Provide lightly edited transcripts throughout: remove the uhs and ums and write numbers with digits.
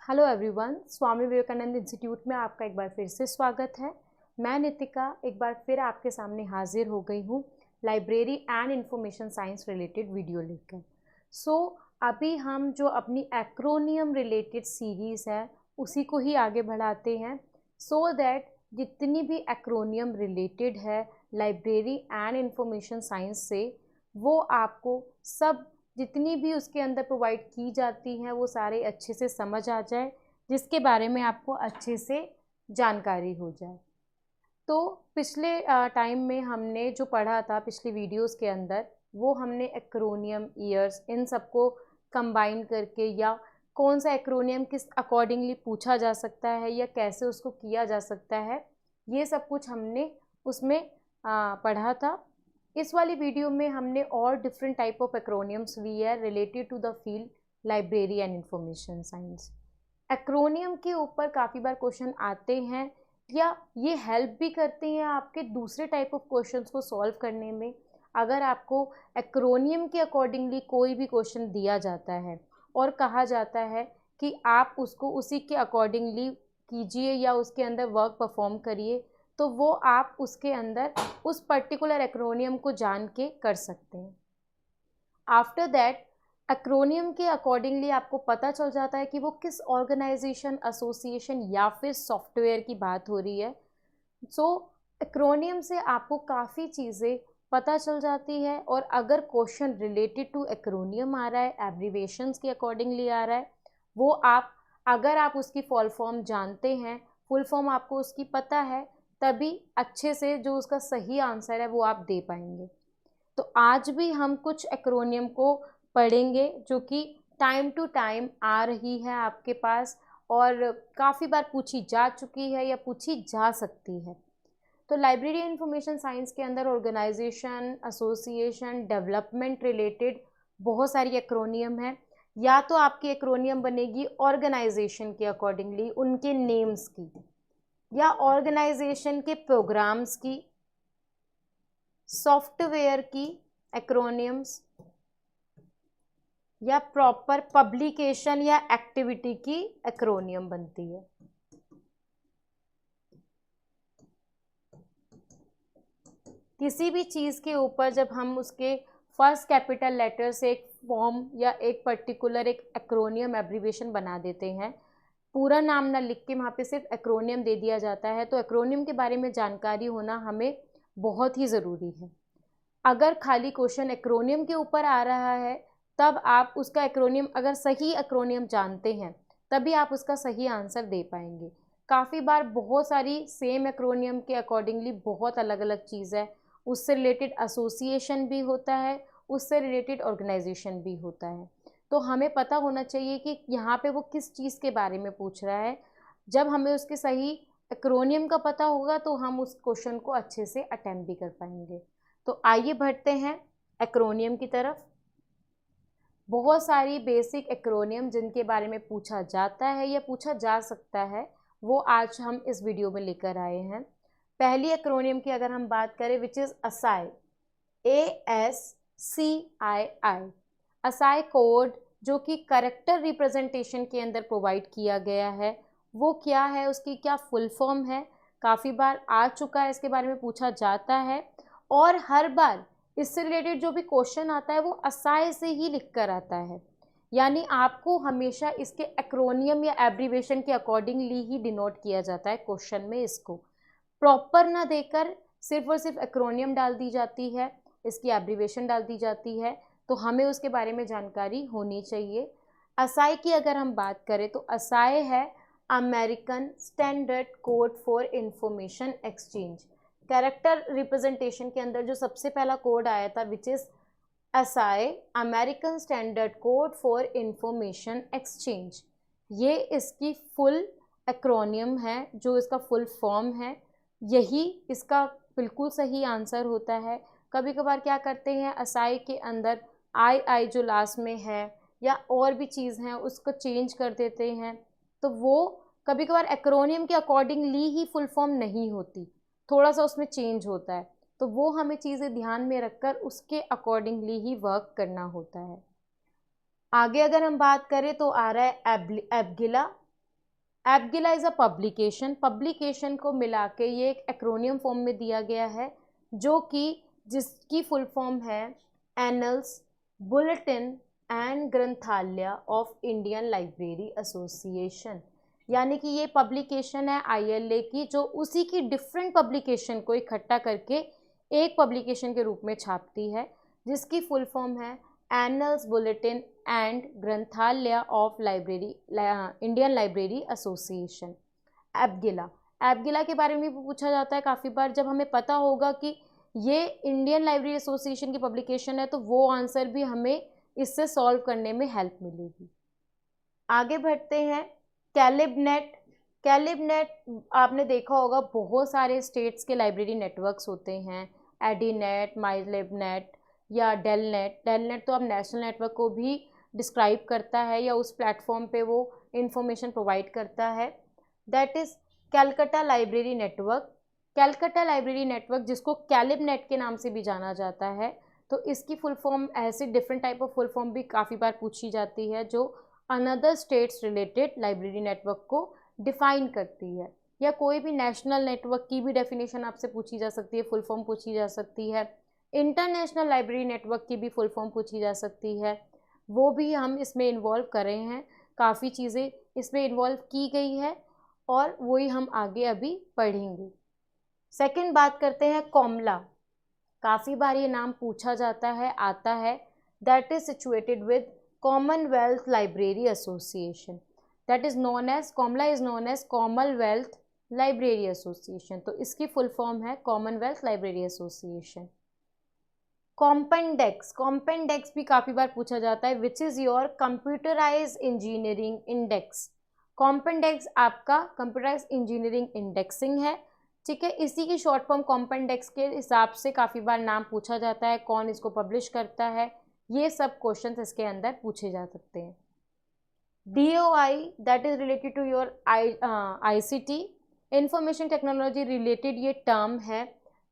Hello everyone, Swami Vivekananda institute में आपका एक बार फिर से स्वागत है। मैं नितिका एक बार फिर आपके सामने हाजिर हो गई हूँ library and information science related video लेकर। अभी हम जो अपनी एक्रोनियम रिलेटेड सीरीज़ है उसी को ही आगे बढ़ाते हैं सो दैट जितनी भी एक्रोनियम रिलेटेड है लाइब्रेरी एंड इंफॉर्मेशन साइंस से वो आपको सब जितनी भी उसके अंदर प्रोवाइड की जाती हैं वो सारे अच्छे से समझ आ जाए, जिसके बारे में आपको अच्छे से जानकारी हो जाए। तो पिछले टाइम में हमने जो पढ़ा था पिछली वीडियोस के अंदर, वो हमने एक्रोनियम ईयर्स इन सबको कंबाइन करके या कौन सा एक्रोनियम किस अकॉर्डिंगली पूछा जा सकता है या कैसे उसको किया जा सकता है, ये सब कुछ हमने उसमें पढ़ा था। इस वाली वीडियो में हमने और डिफरेंट टाइप ऑफ एक्रोनियम्स ली है related to the field library and information science. Acronym के ऊपर काफ़ी बार क्वेश्चन आते हैं या ये हेल्प भी करते हैं आपके दूसरे टाइप ऑफ क्वेश्चंस को सॉल्व करने में। अगर आपको एक्रोनियम के अकॉर्डिंगली कोई भी क्वेश्चन दिया जाता है और कहा जाता है कि आप उसको उसी के अकॉर्डिंगली कीजिए या उसके अंदर वर्क परफॉर्म करिए, तो वो आप उसके अंदर उस पर्टिकुलर एक्रोनियम को जान के कर सकते हैं। आफ्टर दैट एक्रोनियम के अकॉर्डिंगली आपको पता चल जाता है कि वो किस ऑर्गेनाइजेशन, एसोसिएशन या फिर सॉफ्टवेयर की बात हो रही है। एक्रोनियम से आपको काफ़ी चीज़ें पता चल जाती है और अगर क्वेश्चन रिलेटेड टू एक्रोनियम आ रहा है, एब्रीवेशंस के अकॉर्डिंगली आ रहा है, वो आप अगर आप उसकी फुल फॉर्म जानते हैं, फुल फॉर्म आपको उसकी पता है, तभी अच्छे से जो उसका सही आंसर है वो आप दे पाएंगे। तो आज भी हम कुछ एक्रोनियम को पढ़ेंगे जो कि टाइम टू टाइम आ रही है आपके पास और काफ़ी बार पूछी जा चुकी है या पूछी जा सकती है। तो लाइब्रेरी इंफॉर्मेशन साइंस के अंदर ऑर्गेनाइजेशन, एसोसिएशन, डेवलपमेंट रिलेटेड बहुत सारी एक्रोनियम है। या तो आपकी एक्रोनियम बनेगी ऑर्गेनाइजेशन के अकॉर्डिंगली उनके नेम्स की, या ऑर्गेनाइजेशन के प्रोग्राम्स की, सॉफ्टवेयर की एक्रोनियम्स, या प्रॉपर पब्लिकेशन या एक्टिविटी की एक्रोनियम बनती है। किसी भी चीज़ के ऊपर जब हम उसके फर्स्ट कैपिटल लेटर से एक फॉर्म या एक पर्टिकुलर एक एक्रोनियम एब्रीवेशन बना देते हैं, पूरा नाम ना लिख के वहाँ पे सिर्फ एक्रोनियम दे दिया जाता है, तो एक्रोनियम के बारे में जानकारी होना हमें बहुत ही ज़रूरी है। अगर खाली क्वेश्चन एक्रोनियम के ऊपर आ रहा है, तब आप उसका एक्रोनियम अगर सही एक्रोनियम जानते हैं तभी आप उसका सही आंसर दे पाएंगे। काफ़ी बार बहुत सारी सेम एक्रोनियम के अकॉर्डिंगली बहुत अलग अलग चीज़ है, उससे रिलेटेड एसोसिएशन भी होता है, उससे रिलेटेड ऑर्गेनाइजेशन भी होता है। तो हमें पता होना चाहिए कि यहाँ पे वो किस चीज़ के बारे में पूछ रहा है। जब हमें उसके सही एक्रोनियम का पता होगा तो हम उस क्वेश्चन को अच्छे से अटेम्प्ट भी कर पाएंगे। तो आइए बढ़ते हैं एक्रोनियम की तरफ। बहुत सारी बेसिक एक्रोनियम जिनके बारे में पूछा जाता है या पूछा जा सकता है, वो आज हम इस वीडियो में लेकर आए हैं। पहली एक्रोनियम की अगर हम बात करें, which is acai, ASCII। Acai code जो कि करेक्टर रिप्रेजेंटेशन के अंदर प्रोवाइड किया गया है, वो क्या है, उसकी क्या फुल फॉर्म है, काफ़ी बार आ चुका है, इसके बारे में पूछा जाता है। और हर बार इससे रिलेटेड जो भी क्वेश्चन आता है वो असाई से ही लिख कर आता है, यानी आपको हमेशा इसके एक्रोनियम या एब्रीवेशन के अकॉर्डिंगली ही डिनोट किया जाता है क्वेश्चन में। इसको प्रॉपर ना देकर सिर्फ और सिर्फ एक्रोनियम डाल दी जाती है, इसकी एब्रीवेशन डाल दी जाती है, तो हमें उसके बारे में जानकारी होनी चाहिए। असाई की अगर हम बात करें तो असाई है American Standard Code for Information exchange. Character representation के अंदर जो सबसे पहला कोड आया था, which is acai American Standard Code for Information exchange, ये इसकी फुल एक्रोनियम है, जो इसका फुल फॉर्म है, यही इसका बिल्कुल सही आंसर होता है। कभी कभार क्या करते हैं, असाई के अंदर आई जो लास्ट में है या और भी चीज़ हैं उसको चेंज कर देते हैं, तो वो कभी कभार एक्रोनियम के अकॉर्डिंगली ही फुल फॉर्म नहीं होती, थोड़ा सा उसमें चेंज होता है, तो वो हमें चीज़ें ध्यान में रखकर उसके अकॉर्डिंगली ही वर्क करना होता है। आगे अगर हम बात करें तो आ रहा है एबगिला, एबगिला इज़ अ पब्लिकेशन, पब्लिकेशन को मिला के ये एक एक्रोनियम फॉर्म में दिया गया है, जो कि जिसकी फुल फॉर्म है Annals, Bulletin and Granthalaya of Indian Library association. यानी कि ये पब्लिकेशन है ILA की, जो उसी की डिफरेंट पब्लिकेशन को इकट्ठा करके एक पब्लिकेशन के रूप में छापती है, जिसकी फुल फॉर्म है Annals, Bulletin and Granthalaya of Library Indian Library Association. ABGILA, ABGILA के बारे में भी पूछा जाता है काफ़ी बार। जब हमें पता होगा कि ये इंडियन लाइब्रेरी एसोसिएशन की पब्लिकेशन है, तो वो आंसर भी हमें इससे सॉल्व करने में हेल्प मिलेगी। आगे बढ़ते हैं। कैलिबनेट, कैलिबनेट आपने देखा होगा, बहुत सारे स्टेट्स के लाइब्रेरी नेटवर्क्स होते हैं, एडीनेट, माइलिबनेट या डेलनेट। डेलनेट तो अब नेशनल नेटवर्क को भी डिस्क्राइब करता है या उस प्लेटफॉर्म पे वो इंफॉर्मेशन प्रोवाइड करता है। That is Calcutta library network. Calcutta library network, जिसको कैलिबनेट के नाम से भी जाना जाता है, तो इसकी फुल फॉर्म, ऐसे different type of full form भी काफ़ी बार पूछी जाती है, जो another states related library network को डिफाइन करती है। या कोई भी नेशनल नेटवर्क की भी डेफिनेशन आपसे पूछी जा सकती है, फुल फॉर्म पूछी जा सकती है। इंटरनेशनल लाइब्रेरी नेटवर्क की भी फुल फॉर्म पूछी जा सकती है, वो भी हम इसमें इन्वॉल्व कर रहे हैं। काफ़ी चीज़ें इसमें इन्वॉल्व की गई है और वही हम आगे अभी पढ़ेंगे। सेकंड बात करते हैं कॉमला। काफ़ी बार ये नाम पूछा जाता है, आता है। That is situated with Commonwealth Library Association. That is known as, COMLA is known as Commonwealth Library Association. तो इसकी फुल फॉर्म है Commonwealth Library Association. Compendex, Compendex भी काफ़ी बार पूछा जाता है, which is your computerise engineering index. Compendex आपका कंप्यूटराइज इंजीनियरिंग इंडेक्सिंग है, ठीक है। इसी की शॉर्ट फॉर्म कॉम्पेंडेक्स के हिसाब से काफ़ी बार नाम पूछा जाता है, कौन इसको पब्लिश करता है, ये सब क्वेश्चंस इसके अंदर पूछे जा सकते हैं। DOI, that is related to your ICT, information technology related ये टर्म है।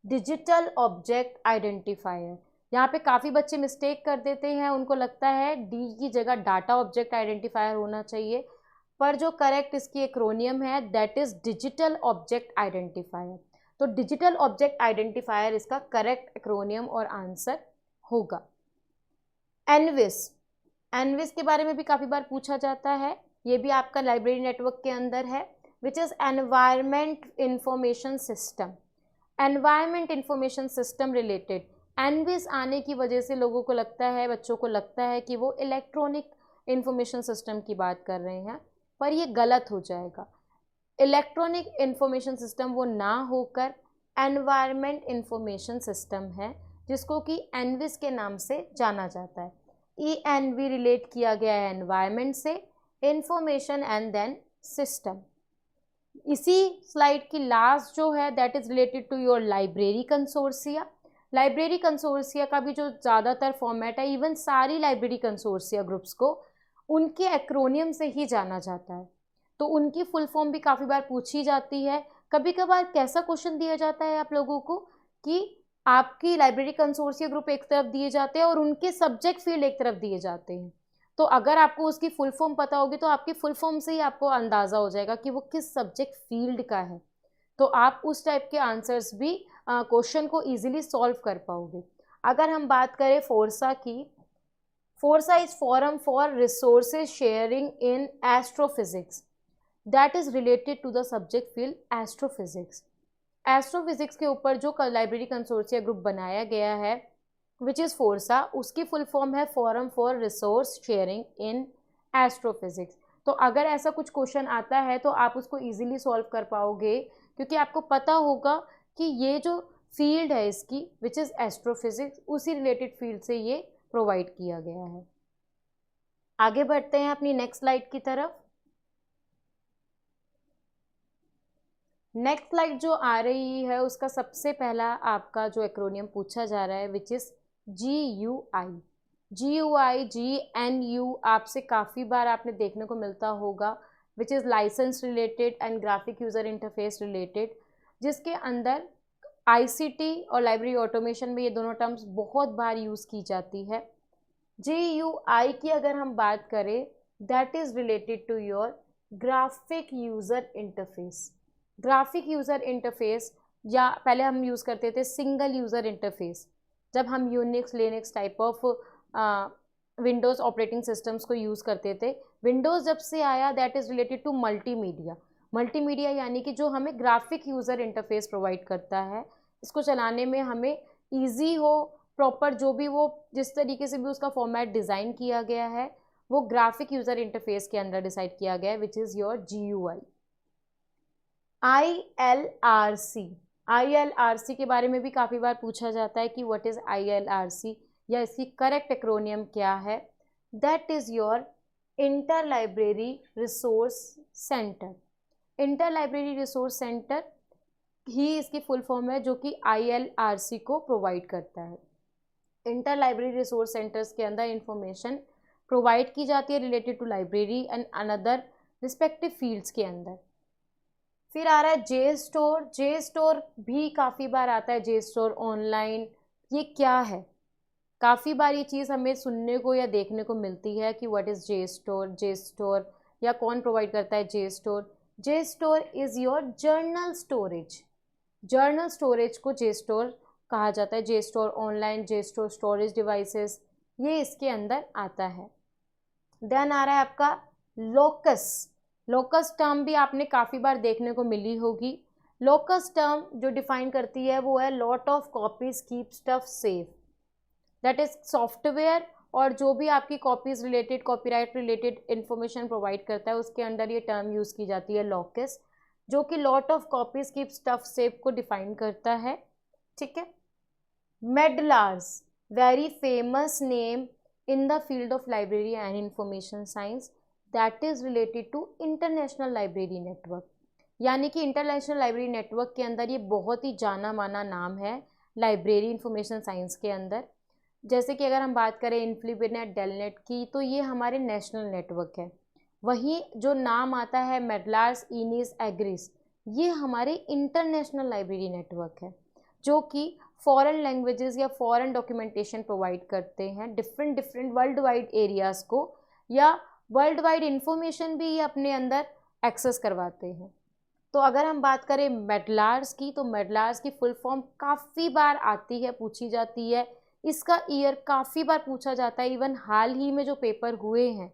डिजिटल ऑब्जेक्ट आइडेंटिफायर, यहाँ पे काफ़ी बच्चे मिस्टेक कर देते हैं, उनको लगता है डी की जगह डाटा ऑब्जेक्ट आइडेंटिफायर होना चाहिए, पर जो करेक्ट इसकी एक्रोनियम है that is digital object identifier. तो डिजिटल ऑब्जेक्ट आइडेंटिफायर इसका करेक्ट एक्रोनियम और आंसर होगा। एनविस, एनविस के बारे में भी काफ़ी बार पूछा जाता है, ये भी आपका लाइब्रेरी नेटवर्क के अंदर है, which is environment information system. Environment information system related ENVIS आने की वजह से लोगों को लगता है, बच्चों को लगता है कि वो इलेक्ट्रॉनिक इंफॉर्मेशन सिस्टम की बात कर रहे हैं, पर ये गलत हो जाएगा। इलेक्ट्रॉनिक इंफॉर्मेशन सिस्टम वो ना होकर एनवायरमेंट इंफॉर्मेशन सिस्टम है, जिसको कि एनविस के नाम से जाना जाता है। ENV रिलेट किया गया है एनवायरमेंट से, इंफॉर्मेशन एंड देन सिस्टम। इसी स्लाइड की लास्ट जो है that is related to your library consortia. Library consortia का भी जो ज़्यादातर फॉर्मेट है, इवन सारी लाइब्रेरी कंसोर्सिया ग्रुप्स को उनके एक्रोनियम से ही जाना जाता है, तो उनकी फुल फॉर्म भी काफ़ी बार पूछी जाती है। कभी कभार कैसा क्वेश्चन दिया जाता है आप लोगों को कि आपकी लाइब्रेरी कंसोर्सिया ग्रुप एक तरफ दिए जाते हैं और उनके सब्जेक्ट फील्ड एक तरफ दिए जाते हैं, तो अगर आपको उसकी फुल फॉर्म पता होगी तो आपकी फुल फॉर्म से ही आपको अंदाज़ा हो जाएगा कि वो किस सब्जेक्ट फील्ड का है, तो आप उस टाइप के आंसर्स भी क्वेश्चन को ईजिली सॉल्व कर पाओगे। अगर हम बात करें फोर्सा की, FORSA is forum for resources sharing in astrophysics, that is related to the subject field astrophysics. Astrophysics के ऊपर जो लाइब्रेरी कंसोर्सिया ग्रुप बनाया गया है विच इज़ फोर्सा, उसकी फुल फॉर्म है forum for resource sharing in astrophysics. तो अगर ऐसा कुछ क्वेश्चन आता है तो आप उसको इजीली सॉल्व कर पाओगे, क्योंकि आपको पता होगा कि ये जो फील्ड है इसकी विच इज़ एस्ट्रोफिजिक्स, उसी रिलेटेड फील्ड से ये प्रोवाइड किया गया है। आगे बढ़ते हैं अपनी नेक्स्ट स्लाइड की तरफ। नेक्स्ट स्लाइड जो आ रही है उसका सबसे पहला आपका जो एक्रोनियम पूछा जा रहा है which is GUI। GUI, GNU आपसे काफ़ी बार आपने देखने को मिलता होगा, which is license related and graphic user interface related, जिसके अंदर ICT और लाइब्रेरी ऑटोमेशन में ये दोनों टर्म्स बहुत बार यूज़ की जाती है। GUI की अगर हम बात करें that is related to your graphic user interface. Graphic user interface, या पहले हम यूज़ करते थे सिंगल यूज़र इंटरफेस, जब हम Unix Linux type of Windows operating systems को यूज़ करते थे। विंडोज़ जब से आया, that is related to multimedia. Multimedia यानी कि जो हमें ग्राफिक यूज़र इंटरफेस प्रोवाइड करता है, इसको चलाने में हमें ईजी हो, प्रॉपर जो भी वो जिस तरीके से भी उसका फॉर्मेट डिज़ाइन किया गया है वो ग्राफिक यूज़र इंटरफेस के अंदर डिसाइड किया गया है, which is your GUI। ILRC, ILRC के बारे में भी काफ़ी बार पूछा जाता है कि व्हाट इज़ ILRC या इसकी करेक्ट एक्रोनियम क्या है। That is your inter library resource centre. Inter library resource centre ही इसकी फुल फॉर्म है, जो कि ILRC को प्रोवाइड करता है। इंटर लाइब्रेरी रिसोर्स सेंटर्स के अंदर इंफॉर्मेशन प्रोवाइड की जाती है related to library and another respective fields के अंदर। फिर आ रहा है JSTOR। JSTOR भी काफ़ी बार आता है, JSTOR ऑनलाइन। ये क्या है? काफ़ी बार ये चीज़ हमें सुनने को या देखने को मिलती है कि व्हाट इज़ JSTOR या कौन प्रोवाइड करता है JSTOR। JSTOR is your journal storage. Journal storage को JSTOR कहा जाता है। JSTOR online, JSTOR storage devices, ये इसके अंदर आता है। देन आ रहा है आपका लोकस। लोकस टर्म भी आपने काफ़ी बार देखने को मिली होगी। लोकस टर्म जो डिफाइन करती है वो है lot of copies keep stuff safe. That is software और जो भी आपकी copies related, copyright related information provide करता है, उसके अंदर ये टर्म यूज़ की जाती है लोकस, जो कि lot of copies keep stuff safe को डिफाइन करता है। ठीक है। MEDLARS, very famous name in the field of library and information science, that is related to international library network। यानी कि इंटरनेशनल लाइब्रेरी नेटवर्क के अंदर ये बहुत ही जाना माना नाम है लाइब्रेरी इंफॉर्मेशन साइंस के अंदर। जैसे कि अगर हम बात करें इन्फ्लीबिनेट, डेलनेट की, तो ये हमारे नेशनल नेटवर्क है। वहीं जो नाम आता है मेडलार्स, इनिस, एग्रिस, ये हमारे इंटरनेशनल लाइब्रेरी नेटवर्क है, जो कि फॉरेन लैंग्वेजेस या फॉरेन डॉक्यूमेंटेशन प्रोवाइड करते हैं डिफरेंट वर्ल्ड वाइड एरियाज़ को, या वर्ल्ड वाइड इंफॉर्मेशन भी ये अपने अंदर एक्सेस करवाते हैं। तो अगर हम बात करें मेडलार्स की, तो मेडलार्स की फुल फॉर्म काफ़ी बार आती है, पूछी जाती है। इसका ईयर काफ़ी बार पूछा जाता है। इवन हाल ही में जो पेपर हुए हैं,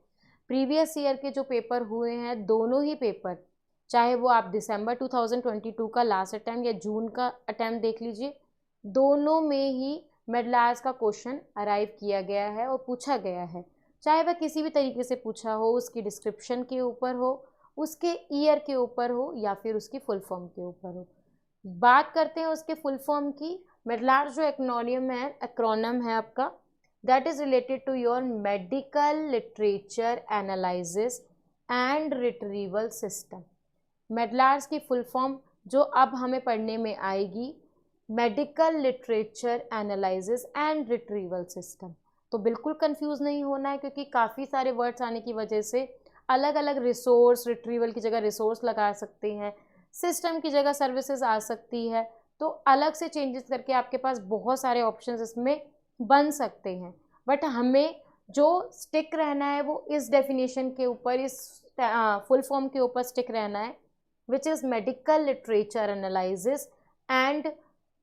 प्रीवियस ईयर के जो पेपर हुए हैं, दोनों ही पेपर, चाहे वो आप दिसंबर 2022 का लास्ट अटैम्प्ट या जून का अटैम्प्ट देख लीजिए, दोनों में ही मेडलार्स का क्वेश्चन अराइव किया गया है और पूछा गया है। चाहे वह किसी भी तरीके से पूछा हो, उसकी डिस्क्रिप्शन के ऊपर हो, उसके ईयर के ऊपर हो, या फिर उसकी फुल फॉर्म के ऊपर हो। बात करते हैं उसके फुल फॉर्म की। मेडलार्स जो एक्रोनिम है आपका, that is related to your medical literature analysis and retrieval system. MEDLARS की फुल फॉर्म जो अब हमें पढ़ने में आएगी, medical literature analysis and retrieval system. तो बिल्कुल कंफ्यूज नहीं होना है, क्योंकि काफ़ी सारे वर्ड्स आने की वजह से अलग अलग रिसोर्स, रिट्रीवल की जगह रिसोर्स लगा सकते हैं, सिस्टम की जगह सर्विसेज आ सकती है, तो अलग से चेंजेस करके आपके पास बहुत सारे ऑप्शंस इसमें बन सकते हैं। बट हमें जो स्टिक रहना है वो इस डेफिनेशन के ऊपर, इस फुल फॉर्म के ऊपर स्टिक रहना है, which is medical literature analysis and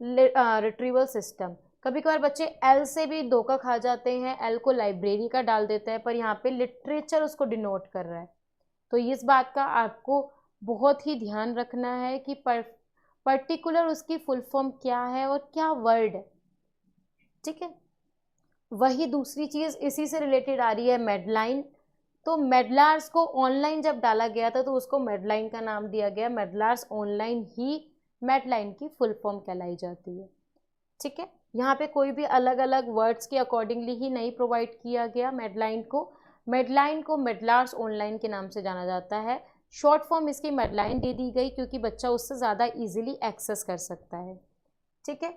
retrieval system. कभी कभार बच्चे एल से भी धोखा खा जाते हैं, एल को लाइब्रेरी का डाल देते हैं, पर यहाँ पे लिटरेचर उसको डिनोट कर रहा है। तो इस बात का आपको बहुत ही ध्यान रखना है कि पर्टिकुलर उसकी फुल फॉर्म क्या है और क्या वर्ड है। ठीक है। वही दूसरी चीज़ इसी से रिलेटेड आ रही है, मेडलाइन। तो मेडलार्स को ऑनलाइन जब डाला गया था तो उसको मेडलाइन का नाम दिया गया। मेडलार्स ऑनलाइन ही मेडलाइन की फुल फॉर्म कहलाई जाती है। ठीक है। यहाँ पे कोई भी अलग अलग वर्ड्स के अकॉर्डिंगली ही नहीं प्रोवाइड किया गया मेडलाइन को। मेडलाइन को मेडलार्स ऑनलाइन के नाम से जाना जाता है। शॉर्ट फॉर्म इसकी मेडलाइन दे दी गई क्योंकि बच्चा उससे ज़्यादा इजीली एक्सेस कर सकता है। ठीक है।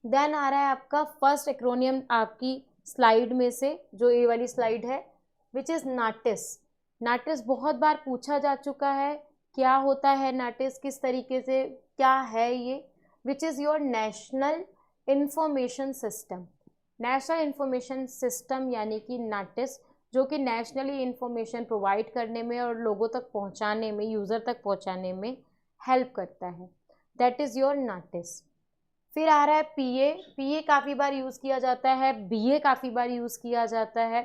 देन आ रहा है आपका फर्स्ट एक्रोनियम आपकी स्लाइड में से, जो ये वाली स्लाइड है, विच इज़ नाटिस। नाटिस बहुत बार पूछा जा चुका है, क्या होता है नाटिस, किस तरीके से, क्या है ये। विच is your national information system. National information system यानी कि नाटिस, जो कि नेशनली इंफॉर्मेशन प्रोवाइड करने में और लोगों तक पहुंचाने में, यूज़र तक पहुंचाने में हेल्प करता है। That is your नाटिस। फिर आ रहा है पीए। पीए काफ़ी बार यूज़ किया जाता है, बीए काफ़ी बार यूज़ किया जाता है।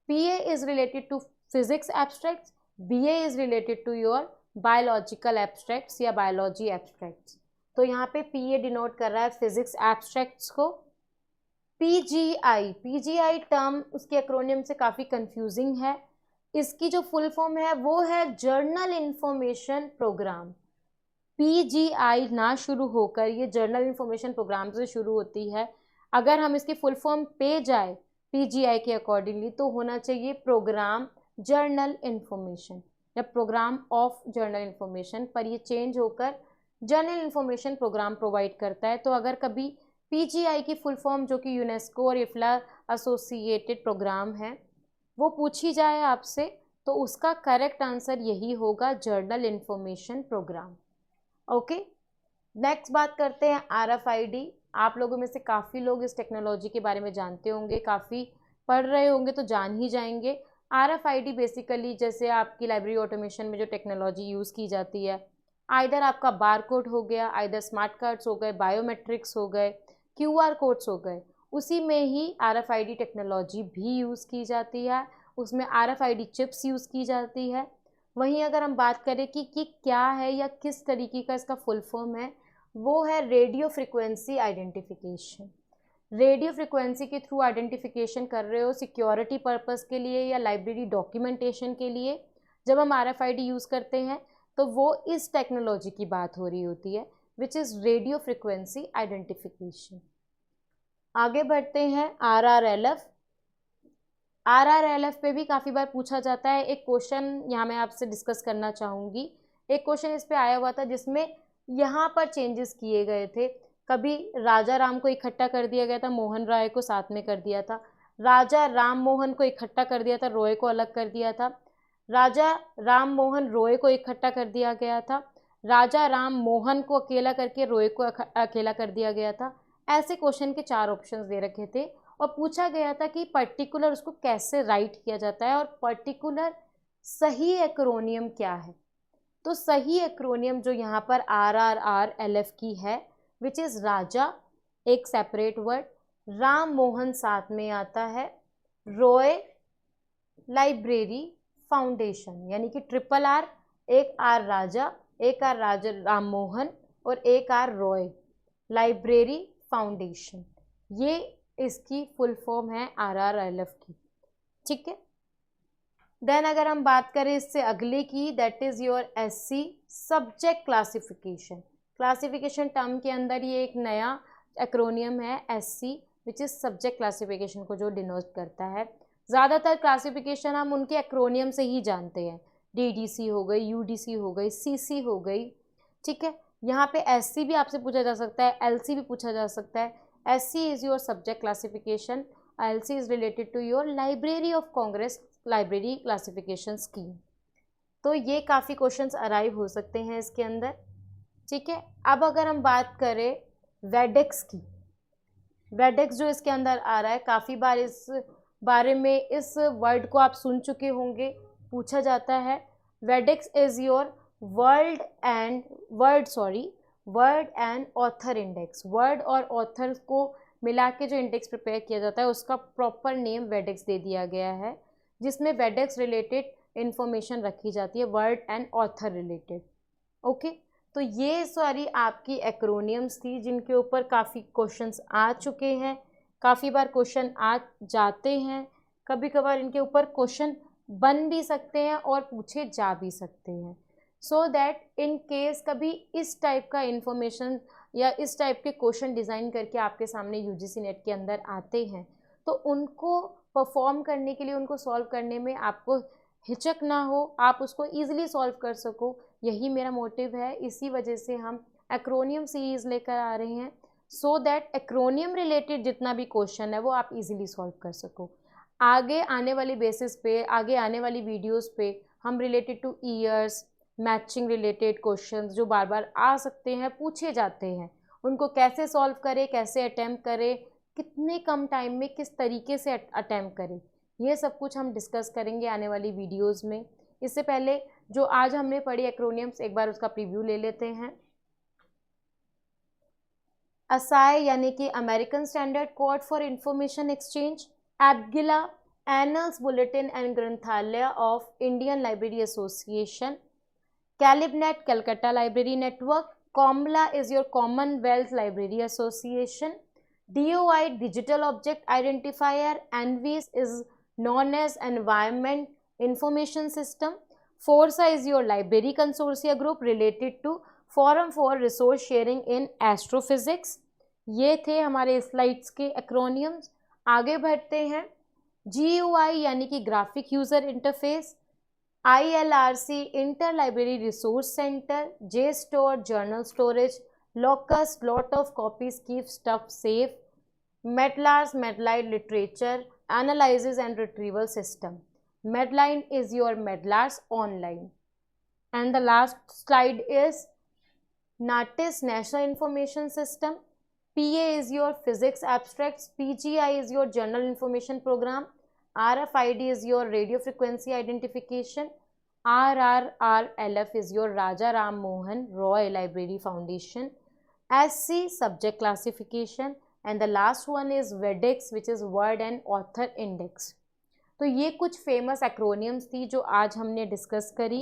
PA is related to physics abstracts, BA is related to your biological abstracts या बायोलॉजी एब्स्ट्रैक्ट्स। तो यहाँ पे पीए डिनोट कर रहा है फिजिक्स एब्स्ट्रैक्ट्स को। पीजीआई, पीजीआई टर्म उसके एक्रोनियम से काफ़ी कंफ्यूजिंग है। इसकी जो फुल फॉर्म है वो है जर्नल इंफॉर्मेशन प्रोग्राम। पीजीआई ना शुरू होकर ये जर्नल इंफॉर्मेशन प्रोग्राम से शुरू होती है। अगर हम इसकी फुल फॉर्म पे जाए पीजीआई के अकॉर्डिंगली तो होना चाहिए प्रोग्राम जर्नल इंफॉर्मेशन या प्रोग्राम ऑफ जर्नल इंफॉर्मेशन, पर ये चेंज होकर जर्नल इंफॉर्मेशन प्रोग्राम प्रोवाइड करता है। तो अगर कभी पीजीआई की फुल फॉर्म जो कि यूनेस्को और इफ्ला एसोसिएटेड प्रोग्राम है वो पूछी जाए आपसे तो उसका करेक्ट आंसर यही होगा, journal information program. Okay, next बात करते हैं आरएफआईडी। आप लोगों में से काफ़ी लोग इस टेक्नोलॉजी के बारे में जानते होंगे, काफ़ी पढ़ रहे होंगे तो जान ही जाएंगे। आरएफआईडी बेसिकली जैसे आपकी लाइब्रेरी ऑटोमेशन में जो टेक्नोलॉजी यूज़ की जाती है, आइदर आपका बारकोड हो गया, आइदर स्मार्ट कार्ड्स हो गए, बायोमेट्रिक्स हो गए, क्यूआर कोड्स हो गए, उसी में ही आरएफआईडी टेक्नोलॉजी भी यूज़ की जाती है। उसमें आरएफआईडी चिप्स यूज़ की जाती है। वहीं अगर हम बात करें कि क्या है या किस तरीके का इसका फुल फॉर्म है, वो है radio frequency identification. Radio frequency के थ्रू आइडेंटिफिकेशन कर रहे हो सिक्योरिटी पर्पस के लिए या लाइब्रेरी डॉक्यूमेंटेशन के लिए, जब हम आरएफआईडी यूज़ करते हैं तो वो इस टेक्नोलॉजी की बात हो रही होती है, which is radio frequency identification. आगे बढ़ते हैं आरआरएलएफ। आरआरएलएफ पे भी काफ़ी बार पूछा जाता है। एक क्वेश्चन यहाँ मैं आपसे डिस्कस करना चाहूँगी। एक क्वेश्चन इस पे आया हुआ था जिसमें यहाँ पर चेंजेस किए गए थे। कभी राजा राम को इकट्ठा कर दिया गया था, मोहन राय को साथ में कर दिया था। राजा राम मोहन को इकट्ठा कर दिया था, रॉय को अलग कर दिया था। राजा राम मोहन रॉय को इकट्ठा कर दिया गया था। राजा राम मोहन को अकेला करके रॉय को अकेला कर दिया गया था। ऐसे क्वेश्चन के 4 ऑप्शंस दे रखे थे और पूछा गया था कि पर्टिकुलर उसको कैसे राइट किया जाता है और पर्टिकुलर सही एक्रोनियम क्या है। तो सही एक्रोनियम जो यहाँ पर आरआरआरएलएफ की है, विच इज़ राजा एक सेपरेट वर्ड, राम मोहन साथ में आता है, रॉय लाइब्रेरी फाउंडेशन, यानी कि ट्रिपल आर, एक आर राजा, एक आर राजा राम मोहन और एक आर रॉय लाइब्रेरी फाउंडेशन। ये इसकी फुल फॉर्म है आरआरएलएफ की। ठीक है, देन अगर हम बात करें इससे अगले की, that is your SC subject classification. Classification term के अंदर ये एक नया एक्रोनियम है SC, which is subject classification को जो डिनोट करता है। ज़्यादातर क्लासिफिकेशन हम उनके एक्रोनियम से ही जानते हैं, डीडीसी हो गई, यूडीसी हो गई, सीसी हो गई। ठीक है, यहाँ पे एससी भी आपसे पूछा जा सकता है, एलसी भी पूछा जा सकता है। SC is your subject classification, LC is related to your Library of Congress library classification scheme। तो ये काफ़ी क्वेश्चंस अराइव हो सकते हैं इसके अंदर। ठीक है, अब अगर हम बात करें वेडेक्स की, वेडेक्स जो इसके अंदर आ रहा है, काफ़ी बार इस बारे में इस वर्ड को आप सुन चुके होंगे, पूछा जाता है। WADEX is your word and author index. Word और ऑथर को मिला के जो इंडेक्स प्रिपेयर किया जाता है उसका प्रॉपर नेम वेडेक्स दे दिया गया है, जिसमें वेडेक्स रिलेटेड इंफॉर्मेशन रखी जाती है, word and author related. Okay, तो ये सारी आपकी एक्रोनियम्स थी जिनके ऊपर काफ़ी क्वेश्चंस आ चुके हैं, काफ़ी बार क्वेश्चन आ जाते हैं, कभी कभार इनके ऊपर क्वेश्चन बन भी सकते हैं और पूछे जा भी सकते हैं। सो दैट इन केस कभी इस टाइप का इंफॉर्मेशन या इस टाइप के क्वेश्चन डिज़ाइन करके आपके सामने यूजीसी नेट के अंदर आते हैं तो उनको परफॉर्म करने के लिए, उनको सॉल्व करने में आपको हिचक ना हो, आप उसको ईजिली सॉल्व कर सको, यही मेरा मोटिव है। इसी वजह से हम एक्रोनियम सीरीज़ लेकर आ रहे हैं, सो दैट एक्रोनियम रिलेटेड जितना भी क्वेश्चन है वो आप इजीली सॉल्व कर सको। आगे आने वाली बेसिस पे, आगे आने वाली वीडियोस पे हम related two years, matching related questions जो बार बार आ सकते हैं, पूछे जाते हैं, उनको कैसे सॉल्व करें, कैसे अटैम्प्ट करें, कितने कम टाइम में किस तरीके से अटैम्प्ट करें, ये सब कुछ हम डिस्कस करेंगे आने वाली वीडियोस में। इससे पहले जो आज हमने पढ़ी एक्रोनियम्स, एक बार उसका प्रीव्यू ले लेते हैं। असाई यानी कि American Standard Code for Information Exchange, ABGILA Annals Bulletin and Granthalaya of Indian Library Association, CALIBNET Calcutta Library Network, COMLA is your Commonwealth Library Association, DOI Digital Object Identifier, ENVIS is known as Environment Information System, FORSA is your library consortia group related to Forum for Resource Sharing in Astrophysics। ये थे हमारे slides के acronyms. आगे बढ़ते हैं। GUI यानी कि graphic user interface, ILRC inter library resource centre, JSTOR journal storage, Locus lot of copies keep stuff safe, Medlars Medline literature analysis and retrieval system, Medline is your Medlars online, and the last slide is NATIS National Information System, PA is your physics abstracts, PGI is your journal information program, RFID is your radio frequency identification, RRRLF is your Raja Ram Mohan Roy Library Foundation, SC subject classification, and the last one is WEDEX which is word and author index। तो ये कुछ famous acronyms थी जो आज हमने discuss करी।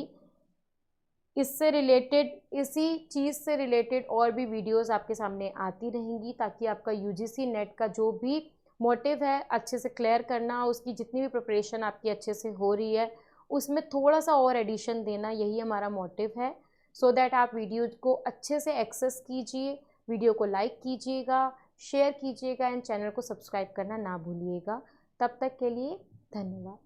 इससे related, इसी चीज़ से रिलेटेड और भी वीडियोस आपके सामने आती रहेंगी ताकि आपका यूजीसी नेट का जो भी मोटिव है अच्छे से क्लियर करना, उसकी जितनी भी प्रिपरेशन आपकी अच्छे से हो रही है उसमें थोड़ा सा और एडिशन देना, यही हमारा मोटिव है। सो दैट आप वीडियो को अच्छे से एक्सेस कीजिए, वीडियो को लाइक कीजिएगा, शेयर कीजिएगा एंड चैनल को सब्सक्राइब करना ना भूलिएगा। तब तक के लिए धन्यवाद।